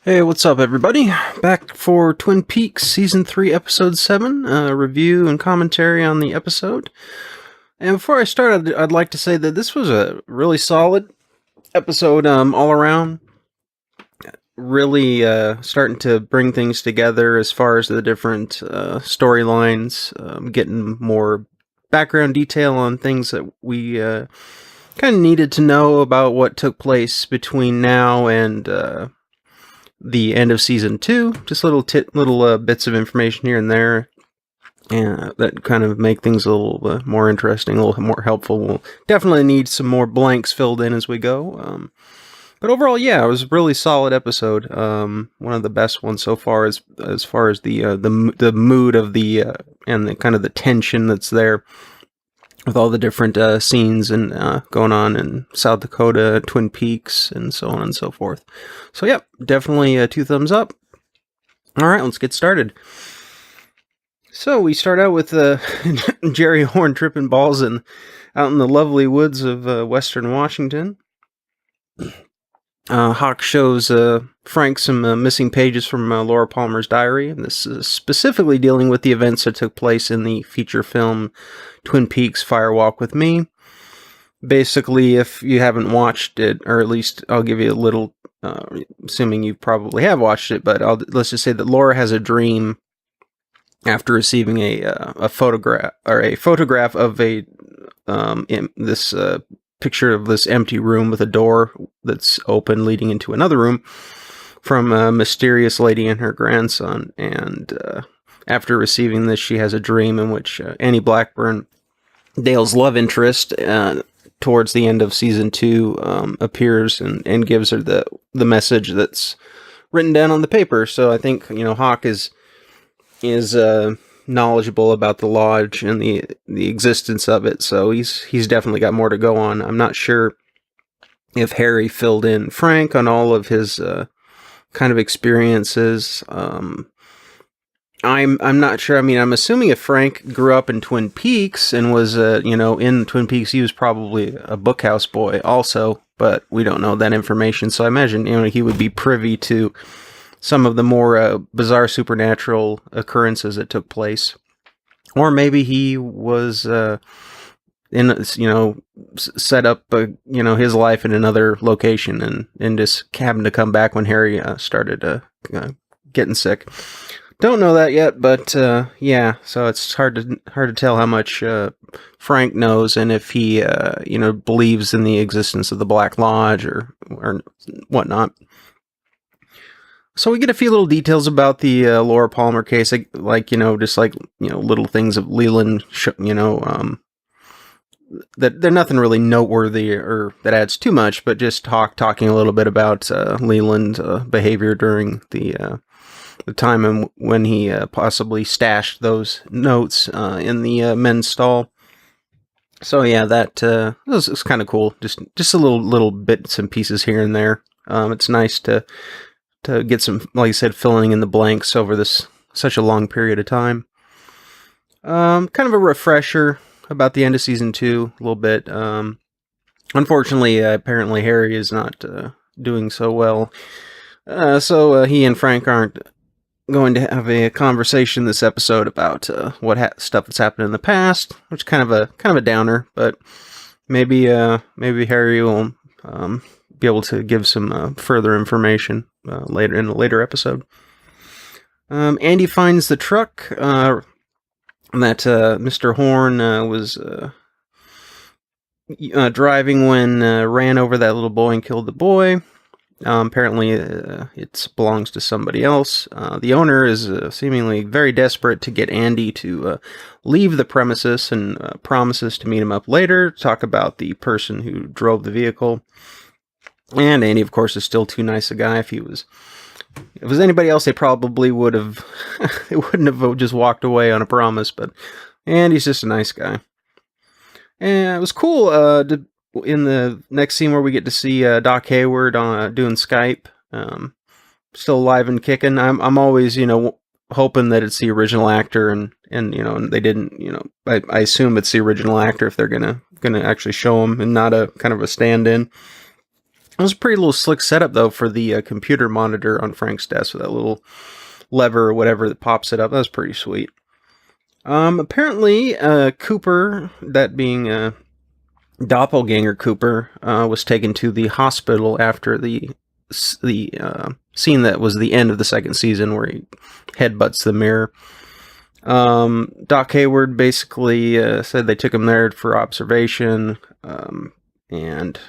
Hey, what's up, everybody? Back for Twin Peaks Season 3, Episode 7, review and commentary on the episode. And before I start, I'd like to say that this was a really solid episode all around. Really starting to bring things together as far as the different storylines, getting more background detail on things that we kind of needed to know about what took place between now and the end of season 2. Just little bits of information here and there, and that kind of make things a little more interesting, a little more helpful. We'll definitely need some more blanks filled in as we go. But overall, yeah, it was a really solid episode. One of the best ones so far, as far as the mood of the and the kind of the tension that's there with all the different scenes and going on in South Dakota, Twin Peaks, and so on and so forth. So, yeah, definitely 2 thumbs up. All right, let's get started. So we start out with Jerry Horn tripping balls out in the lovely woods of western Washington. Hawk shows Frank some missing pages from Laura Palmer's diary, and this is specifically dealing with the events that took place in the feature film Twin Peaks Fire Walk with Me. Basically, if you haven't watched it, or at least I'll give you a little, assuming you probably have watched it, but let's just say that Laura has a dream after receiving a photograph of this picture of this empty room with a door that's open leading into another room from a mysterious lady and her grandson. And after receiving this, she has a dream in which Annie Blackburn, Dale's love interest, towards the end of season 2, appears and gives her the message that's written down on the paper. So I think, Hawk is knowledgeable about the lodge and the existence of it, so he's definitely got more to go on. I'm not sure if Harry filled in Frank on all of his kind of experiences. I'm not sure. I mean, I'm assuming if Frank grew up in Twin Peaks and was in Twin Peaks, he was probably a bookhouse boy also, but we don't know that information. So I imagine he would be privy to some of the more bizarre supernatural occurrences that took place. Or maybe he was set up his life in another location and just happened to come back when Harry started getting sick. Don't know that yet, but yeah, so it's hard to tell how much Frank knows, and if he believes in the existence of the Black Lodge or whatnot. So we get a few little details about the Laura Palmer case, little things of Leland, that they're nothing really noteworthy or that adds too much, but just talking a little bit about Leland's behavior during the time when he possibly stashed those notes in the men's stall. So yeah, that was kind of cool. Just a little bits and pieces here and there. It's nice to get some, like I said, filling in the blanks over such a long period of time. Kind of a refresher about the end of season 2, a little bit. Unfortunately, apparently Harry is not doing so well. So he and Frank aren't going to have a conversation this episode about stuff that's happened in the past, which is kind of a downer. But maybe Harry will be able to give some further information later in a later episode. Andy finds the truck that Mr. Horn was driving when ran over that little boy and killed the boy. Apparently, it belongs to somebody else. The owner is seemingly very desperate to get Andy to leave the premises and promises to meet him up later to talk about the person who drove the vehicle. And Andy, of course, is still too nice a guy. If it was anybody else, they probably would have, they wouldn't have just walked away on a promise, but Andy's just a nice guy. And it was cool in the next scene where we get to see Doc Hayward doing Skype, still alive and kicking. I'm always, hoping that it's the original actor, and they didn't, I assume it's the original actor if they're gonna actually show him and not a kind of a stand-in. It was a pretty little slick setup, though, for the computer monitor on Frank's desk with that little lever or whatever that pops it up. That was pretty sweet. Apparently, Cooper, that being Doppelganger Cooper, was taken to the hospital after the scene that was the end of the second season where he headbutts the mirror. Doc Hayward basically said they took him there for observation, and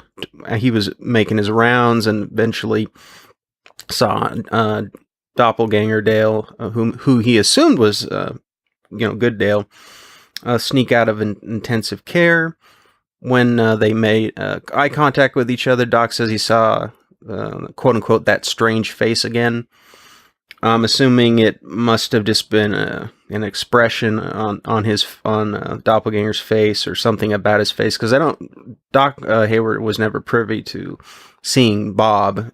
he was making his rounds and eventually saw Doppelganger Dale, who he assumed was good Dale, sneak out of intensive care. When they made eye contact with each other, Doc says he saw, quote unquote, that strange face again. I'm assuming it must have just been an expression on Doppelganger's face or something about his face, because Doc Hayward was never privy to seeing Bob,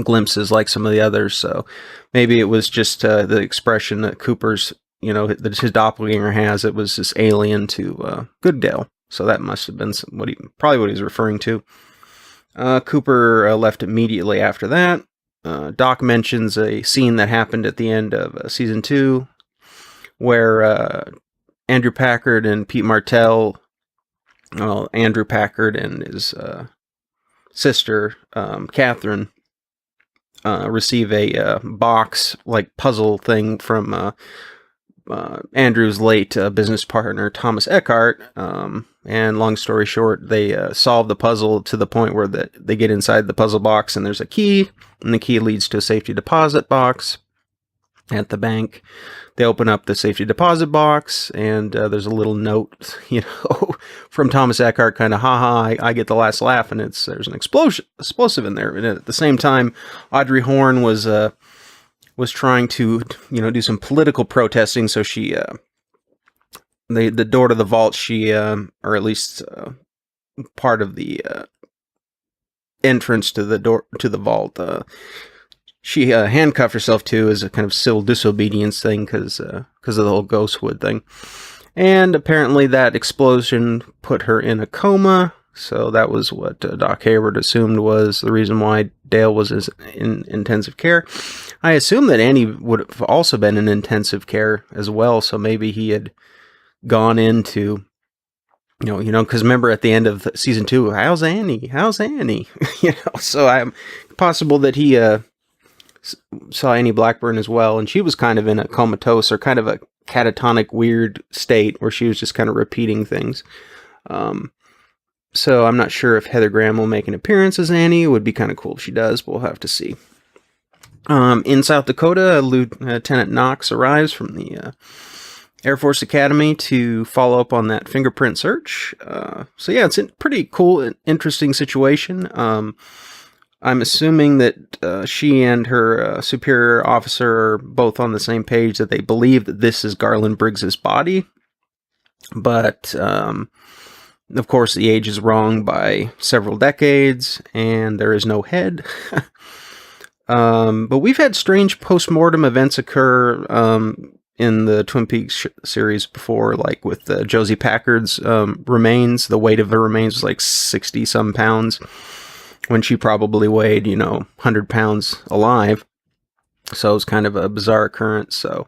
glimpses like some of the others. So maybe it was just the expression that Cooper's, that his doppelganger has. It was this alien to Good Dale. So that must have been probably what he's referring to. Cooper left immediately after that. Doc mentions a scene that happened at the end of season 2 where Andrew Packard and Pete Martell, Andrew Packard and his sister, Catherine, receive a box like puzzle thing from Andrew's late business partner, Thomas Eckhart. And long story short, they solve the puzzle to the point where they get inside the puzzle box and there's a key, and the key leads to a safety deposit box at the bank. They open up the safety deposit box, and there's a little note, from Thomas Eckhart, kind of, haha, I get the last laugh, and there's an explosive in there. And at the same time, Audrey Horne was trying to, do some political protesting, so she, the door to the vault, she, or at least part of the entrance to the door to the vault, she handcuffed herself to as a kind of civil disobedience thing because of the whole Ghostwood thing. And apparently that explosion put her in a coma. So that was what Doc Hayward assumed was the reason why Dale was in intensive care. I assume that Annie would have also been in intensive care as well. So maybe he had gone into, because remember at the end of season 2, how's Annie? So I'm possible that he saw Annie Blackburn as well, and she was kind of in a comatose or kind of a catatonic weird state where she was just kind of repeating things. So I'm not sure if Heather Graham will make an appearance as Annie. It would be kind of cool if she does, but we'll have to see. In South Dakota, Lieutenant Knox arrives from the Air Force Academy to follow up on that fingerprint search. So yeah, it's a pretty cool and interesting situation. I'm assuming that she and her superior officer are both on the same page that they believe that this is Garland Briggs's body. But, of course, the age is wrong by several decades, and there is no head. But we've had strange post-mortem events occur in the Twin Peaks series before, like with Josie Packard's remains. The weight of the remains was like 60-some pounds, when she probably weighed, 100 pounds alive. So it was kind of a bizarre occurrence. So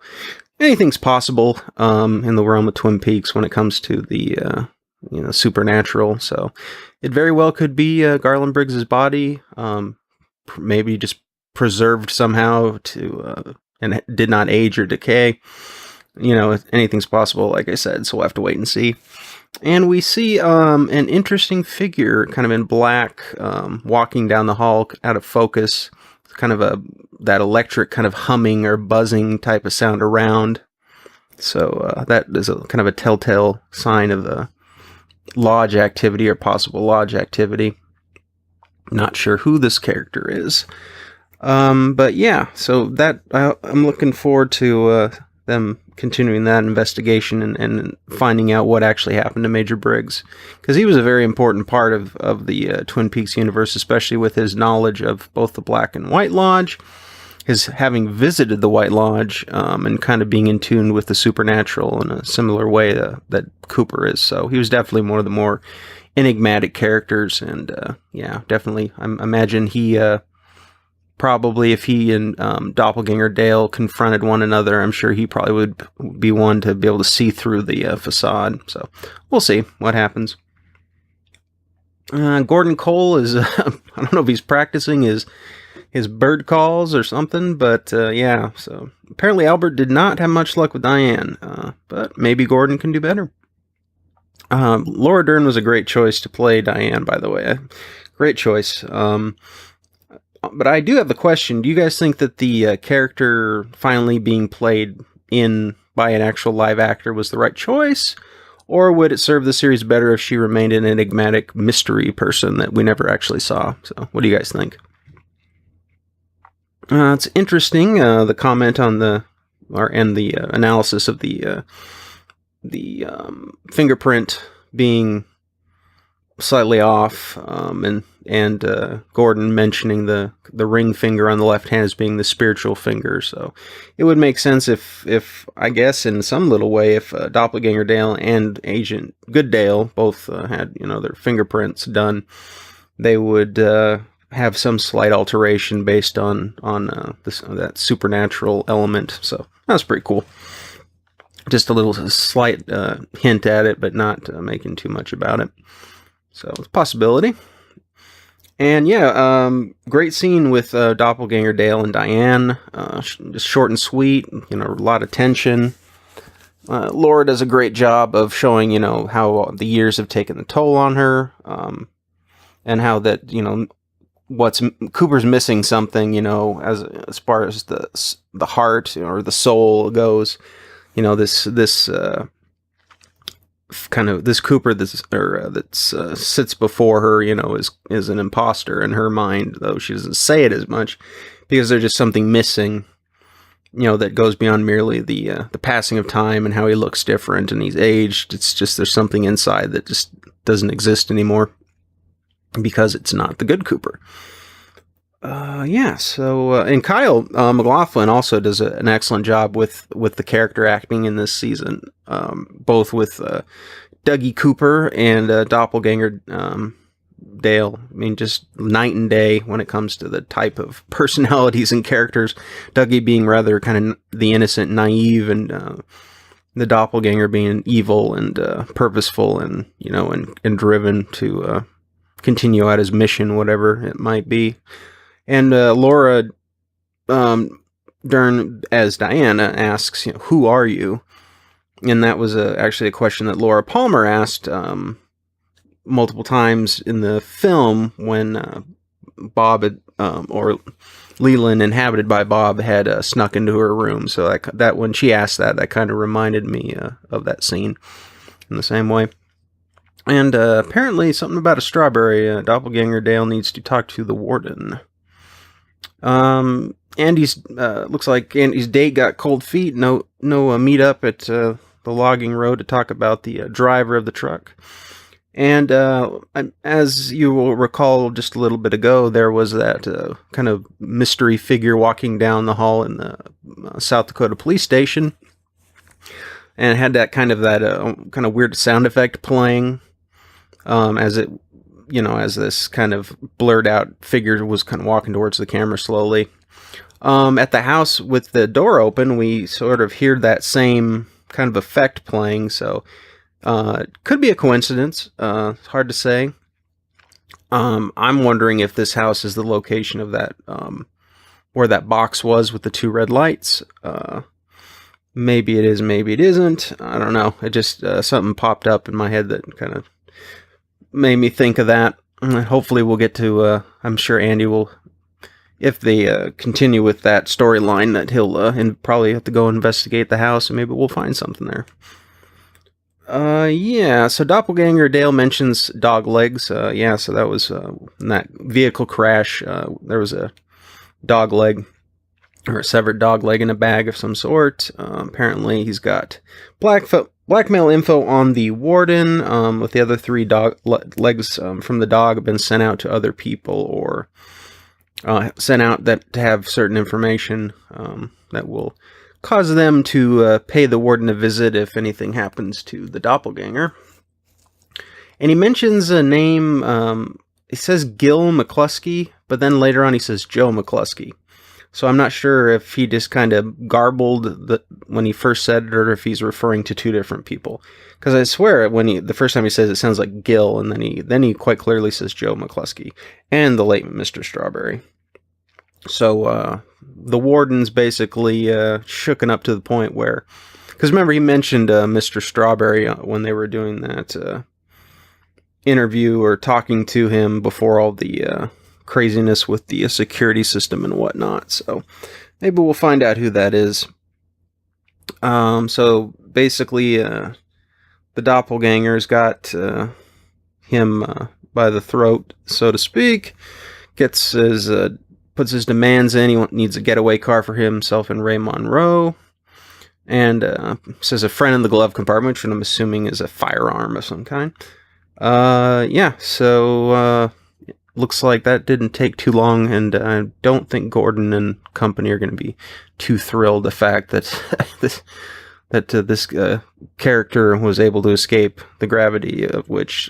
anything's possible in the realm of Twin Peaks when it comes to the supernatural. So it very well could be Garland Briggs's body, maybe just preserved somehow to and did not age or decay. Anything's possible, like I said. So we'll have to wait and see. And we see an interesting figure, kind of in black, walking down the hall, out of focus. Kind of that electric kind of humming or buzzing type of sound around. So that is a kind of a telltale sign of the lodge activity or possible lodge activity. Not sure who this character is. But yeah, so that I'm looking forward to them continuing that investigation and finding out what actually happened to Major Briggs, because he was a very important part of the Twin Peaks universe, especially with his knowledge of both the Black and White Lodge, his having visited the White Lodge, and kind of being in tune with the supernatural in a similar way that Cooper is. So he was definitely one of the more enigmatic characters, and yeah, definitely. I imagine he probably, if he and Doppelganger Dale confronted one another, I'm sure he probably would be one to be able to see through the facade. So we'll see what happens. Gordon Cole is, I don't know if he's practicing his bird calls or something, but yeah, so apparently Albert did not have much luck with Diane, but maybe Gordon can do better. Laura Dern was a great choice to play Diane, by the way. Great choice. But I do have the question, do you guys think that the character finally being played by an actual live actor was the right choice? Or would it serve the series better if she remained an enigmatic mystery person that we never actually saw? So, what do you guys think? It's interesting, the comment on the analysis of the fingerprint being slightly off, and Gordon mentioning the ring finger on the left hand as being the spiritual finger. So it would make sense if I guess in some little way, if Doppelganger Dale and Agent Goodale both had their fingerprints done, they would have some slight alteration based on that supernatural element. So that's pretty cool. Just a little slight hint at it, but not making too much about it. So it's a possibility. And yeah, great scene with Doppelganger Dale and Diane. Just short and sweet, a lot of tension. Laura does a great job of showing, how the years have taken the toll on her, and how that, Cooper's missing something, as far as the heart or the soul goes. This kind of this Cooper that sits before her, is an imposter in her mind, though she doesn't say it as much, because there's just something missing, that goes beyond merely the passing of time and how he looks different and he's aged. It's just there's something inside that just doesn't exist anymore because it's not the good Cooper. Yeah, so, and Kyle MacLachlan also does an excellent job with the character acting in this season, both with Dougie Cooper and Doppelganger Dale. I mean, just night and day when it comes to the type of personalities and characters. Dougie being rather kind of the innocent, naive, and the Doppelganger being evil and purposeful and, and driven to continue out his mission, whatever it might be. And Laura Dern as Diana asks, who are you? And that was actually a question that Laura Palmer asked multiple times in the film when Bob or Leland, inhabited by Bob, had snuck into her room. So that when she asked that kind of reminded me of that scene in the same way. And apparently something about a strawberry. Doppelganger Dale needs to talk to the warden. Andy's looks like Andy's date got cold feet. No meet up at the logging road to talk about the driver of the truck. And as you will recall just a little bit ago, there was that kind of mystery figure walking down the hall in the South Dakota police station, and it had that kind of weird sound effect playing as it. As this kind of blurred out figure was kind of walking towards the camera slowly. At the house with the door open, we sort of hear that same kind of effect playing, so it could be a coincidence. It's hard to say. I'm wondering if this house is the location of that, where that box was with the two red lights. Maybe it is, maybe it isn't. I don't know. It just, something popped up in my head that kind of made me think of that. Hopefully we'll get to, I'm sure Andy will, if they continue with that storyline, that he'll probably have to go investigate the house, and maybe we'll find something there. Yeah, so Doppelganger Dale mentions dog legs. Yeah, so that was in that vehicle crash. There was a dog leg, or a severed dog leg in a bag of some sort. Apparently he's got blackmail info on the warden, with the other three dog legs from the dog have been sent out to other people, or sent out that to have certain information that will cause them to pay the warden a visit if anything happens to the doppelganger. And he mentions a name, he says Gil McCluskey, but then later on he says Joe McCluskey. So I'm not sure if he just kind of garbled when he first said it, or if he's referring to two different people. Because I swear, the first time he says it sounds like Gil, and then he quite clearly says Joe McCluskey and the late Mr. Strawberry. So the warden's basically shooken up to the point where, because remember he mentioned Mr. Strawberry when they were doing that interview or talking to him before all the craziness with the security system and whatnot. So maybe we'll find out who that is. So basically, the doppelganger's got him by the throat, so to speak. Puts his demands in. He needs a getaway car for himself and Ray Monroe. And says a friend in the glove compartment, which I'm assuming is a firearm of some kind. So looks like that didn't take too long, and I don't think Gordon and company are going to be too thrilled the fact that this character was able to escape the gravity of which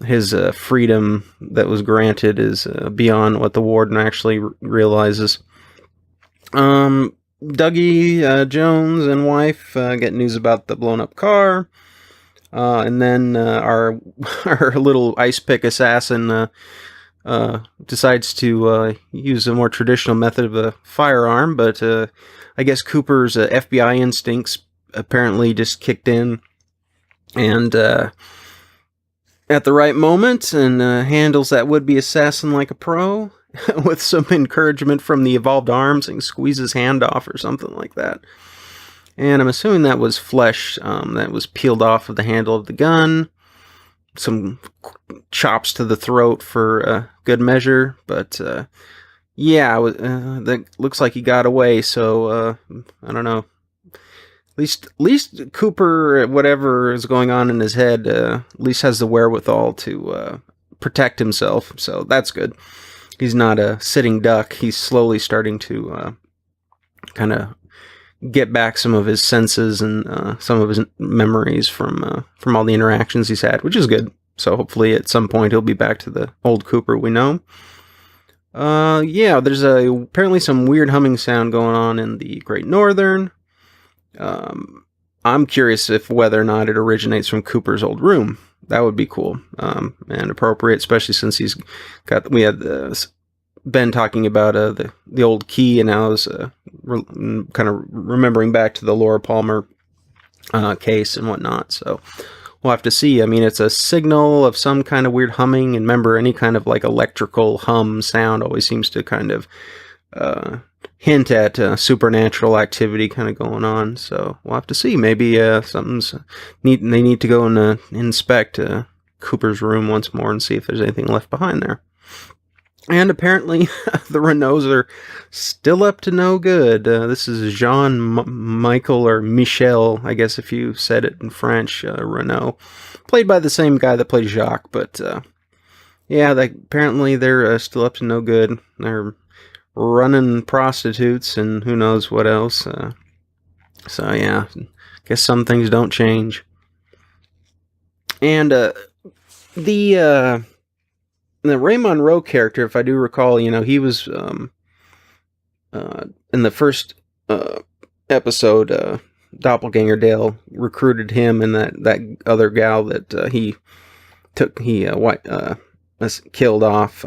his freedom that was granted is beyond what the warden actually realizes. Dougie Jones and wife get news about the blown up car. And then our little ice pick assassin decides to use a more traditional method of a firearm, but I guess Cooper's FBI instincts apparently just kicked in, and at the right moment, and handles that would-be assassin like a pro, with some encouragement from the evolved arms, and squeeze his hand off or something like that. And I'm assuming that was flesh that was peeled off of the handle of the gun. Some chops to the throat for good measure. But, that looks like he got away. So, I don't know. At least Cooper, whatever is going on in his head, at least has the wherewithal to protect himself. So that's good. He's not a sitting duck. He's slowly starting to kind of get back some of his senses and some of his memories from all the interactions he's had, which is good. So hopefully at some point he'll be back to the old Cooper we know. There's apparently some weird humming sound going on in the Great Northern. I'm curious whether or not it originates from Cooper's old room. That would be cool and appropriate, especially since we had Ben talking about the old key, and I was kind of remembering back to the Laura Palmer case and whatnot. So we'll have to see. I mean, it's a signal of some kind of weird humming, and remember, any kind of like electrical hum sound always seems to kind of hint at supernatural activity kind of going on. So we'll have to see. Maybe something's neat, and they need to go and inspect Cooper's room once more and see if there's anything left behind there. And apparently, the Renaults are still up to no good. This is Jean-Michel, or Michel, I guess if you said it in French, Renault. Played by the same guy that played Jacques, but apparently they're still up to no good. They're running prostitutes and who knows what else. Guess some things don't change. And the Ray Monroe character, if I do recall, he was in the first episode, Doppelganger Dale recruited him and that other gal that he killed off.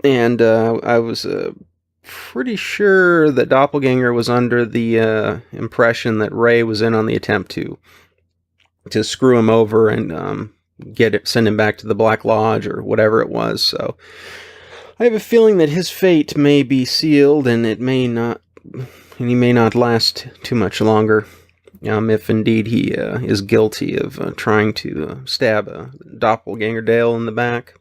And I was pretty sure that Doppelganger was under the impression that Ray was in on the attempt to screw him over and send him back to the Black Lodge or whatever it was. So I have a feeling that his fate may be sealed, and he may not last too much longer. If indeed he is guilty of trying to stab a Doppelganger Dale in the back.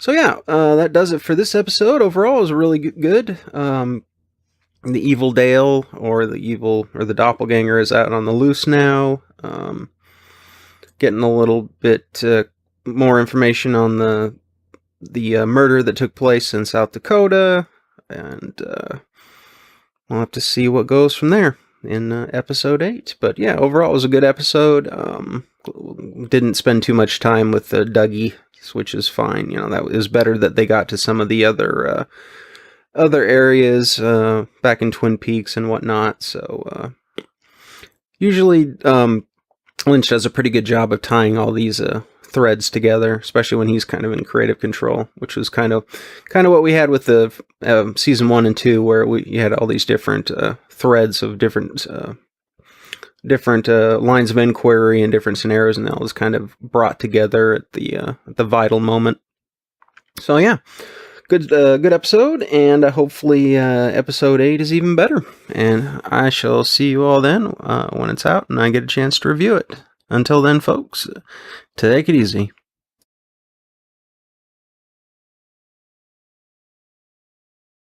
So that does it for this episode. Overall, it was really good. The evil Dale or the Doppelganger is out on the loose now. Getting a little bit more information on the murder that took place in South Dakota, and we'll have to see what goes from there in episode 8. But overall it was a good episode. didn't spend too much time with Dougie, which is fine. That was better that they got to some of the other areas back in Twin Peaks and whatnot. So usually Lynch does a pretty good job of tying all these threads together, especially when he's kind of in creative control, which was kind of what we had with the season 1 and 2, where you had all these different threads of different lines of inquiry and different scenarios, and that was kind of brought together at the vital moment. So yeah, good episode, and hopefully episode 8 is even better. And I shall see you all then when it's out and I get a chance to review it. Until then, folks, take it easy.